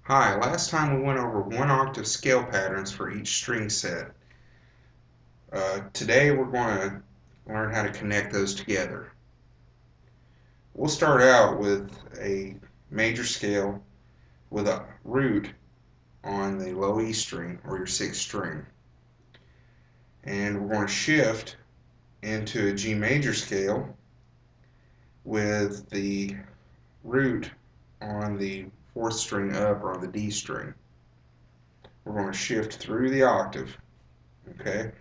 Hi, last time we went over one octave scale patterns for each string set. Today we're going to learn how to connect those together. We'll start out with a major scale with a root on the low E string or your sixth string. And we're going to shift into a G major scale with the root on the fourth string up or on the D string. We're going to shift through the octave. Okay.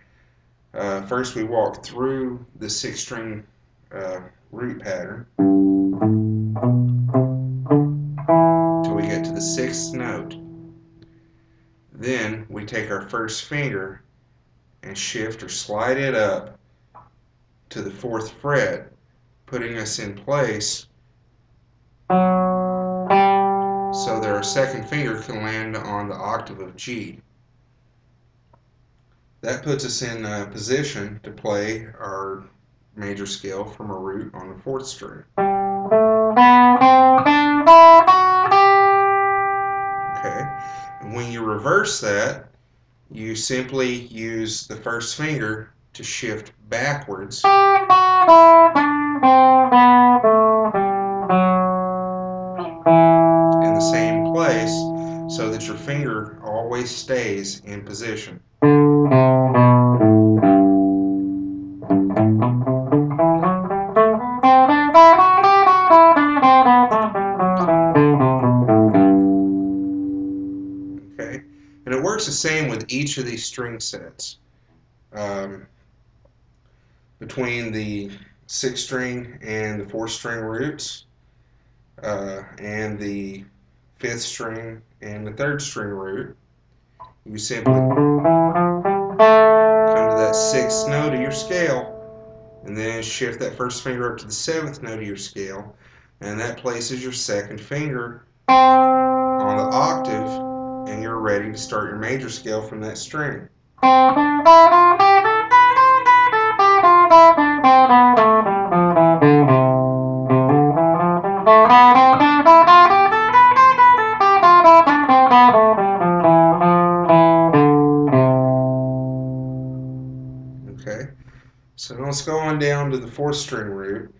First we walk through the sixth string root pattern till we get to the sixth note. Then we take our first finger and shift or slide it up to the fourth fret, putting us in place so that our second finger can land on the octave of G. That puts us in a position to play our major scale from a root on the fourth string. Okay, and when you reverse that, you simply use the first finger to shift backwards in the same place so that your finger always stays in position. Okay, and it works the same with each of these string sets. Between the sixth string and the fourth string roots, and the fifth string and the third string root, you simply come to that sixth note of your scale and then shift that first finger up to the seventh note of your scale, and that places your second finger on the octave, and you're ready to start your major scale from that string. Okay, so let's go on down to the fourth string root.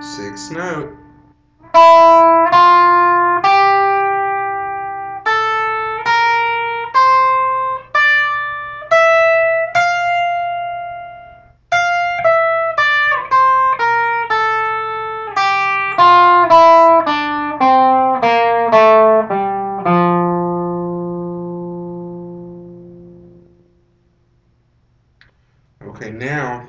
Sixth note. Okay, now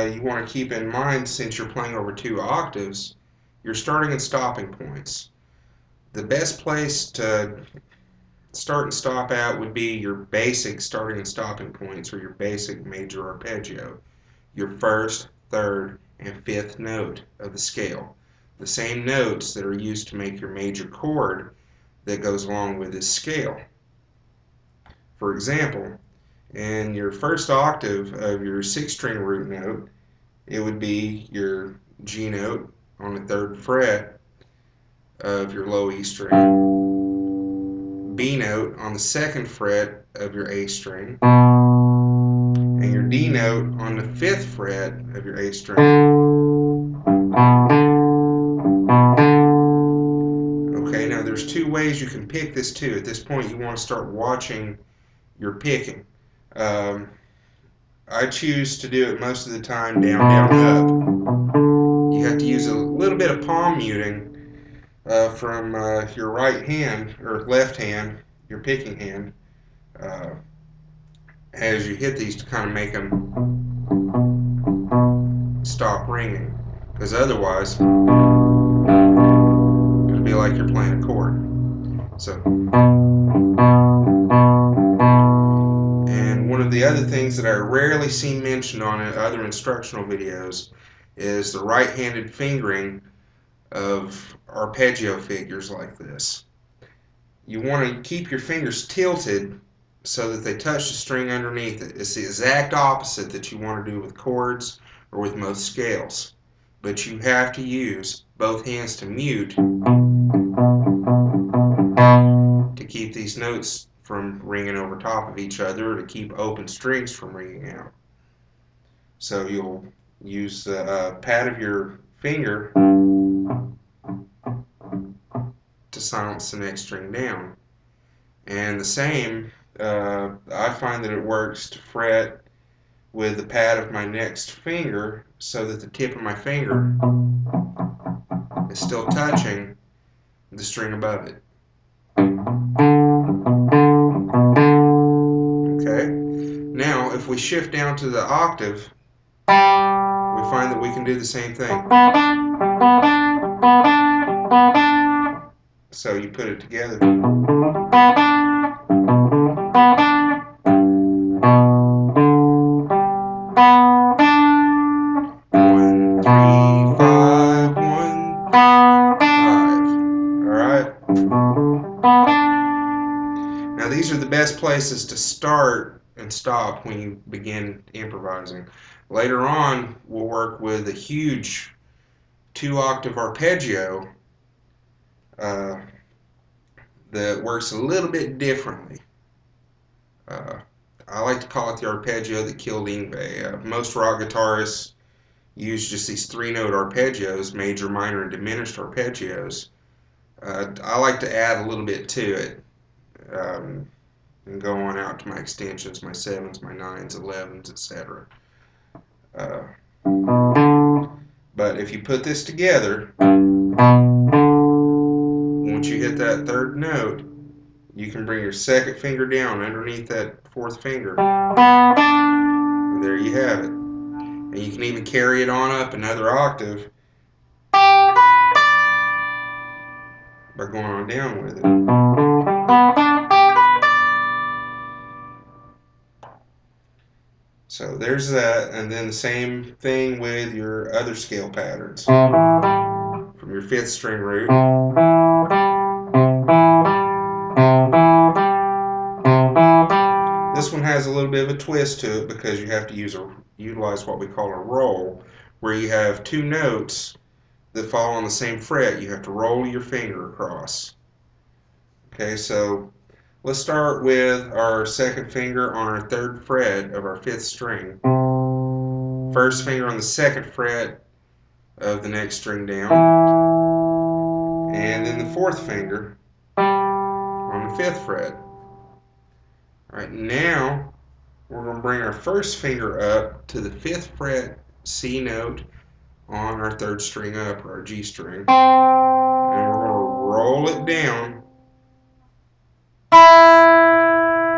you want to keep in mind, since you're playing over two octaves, your starting and stopping points. The best place to start and stop at would be your basic starting and stopping points, or your basic major arpeggio, your first, third, and fifth note of the scale. The same notes that are used to make your major chord that goes along with this scale. For example, in your first octave of your sixth string root note, it would be your G note on the third fret of your low E string, B note on the second fret of your A string, and your D note on the fifth fret of your A string. Okay, now there's two ways you can pick this too. At this point you want to start watching your picking. I choose to do it most of the time down, down, up. You have to use a little bit of palm muting from your right hand, or left hand, your picking hand, as you hit these to kind of make them stop ringing, because otherwise it'll be like you're playing a chord. So, and one of the other things that I rarely see mentioned on other instructional videos is the right-handed fingering of arpeggio figures like this. You want to keep your fingers tilted so that they touch the string underneath it. It's the exact opposite that you want to do with chords or with most scales. but you have to use both hands to mute to keep these notes from ringing over top of each other, or to keep open strings from ringing out. So you'll use the pad of your finger to silence the next string down. And the same, I find that it works to fret with the pad of my next finger so that the tip of my finger is still touching the string above it. Okay? Now, if we shift down to the octave, we find that we can do the same thing. So you put it together. 1, 3, 5, 1, 5. Alright? Now these are the best places to start and stop when you begin improvising. Later on, we'll work with a huge 2-octave arpeggio that works a little bit differently. I like to call it the arpeggio that killed Yngwie. Most rock guitarists use just these 3-note arpeggios, major, minor, and diminished arpeggios. I like to add a little bit to it, and go on out to my extensions, my 7s, my 9s, 11s, etc. But if you put this together, once you hit that 3rd note, you can bring your 2nd finger down underneath that 4th finger, and there you have it. And you can even carry it on up another octave by going on down with it. So there's that, and then the same thing with your other scale patterns. From your 5th string root, this one has a little bit of a twist to it because you have to utilize what we call a roll, where you have 2 notes that fall on the same fret. You have to roll your finger across. Okay, so let's start with our 2nd finger on our 3rd fret of our 5th string. 1st finger on the 2nd fret of the next string down, and then the 4th finger on the 5th fret. Alright, now we're going to bring our 1st finger up to the 5th fret C note on our 3rd string up, or our G string, and we're going to roll it down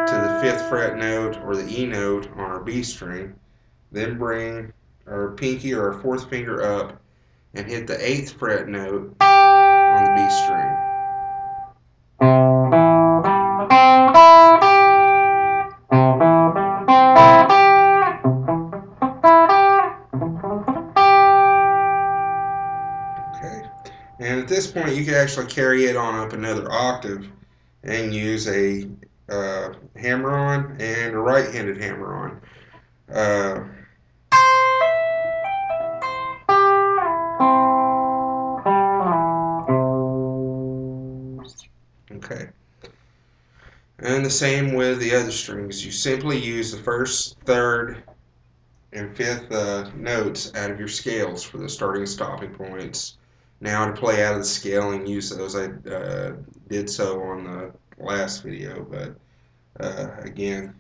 to the 5th fret note, or the E note, on our B string. Then bring our pinky or our 4th finger up and hit the 8th fret note on the B string. Okay, and at this point you can actually carry it on up another octave and use a hammer-on and a right-handed hammer-on. Okay, and the same with the other strings. You simply use the 1st, 3rd, and 5th notes out of your scales for the starting and stopping points. Now to play out of the scale and use those, I did so on the last video, but again.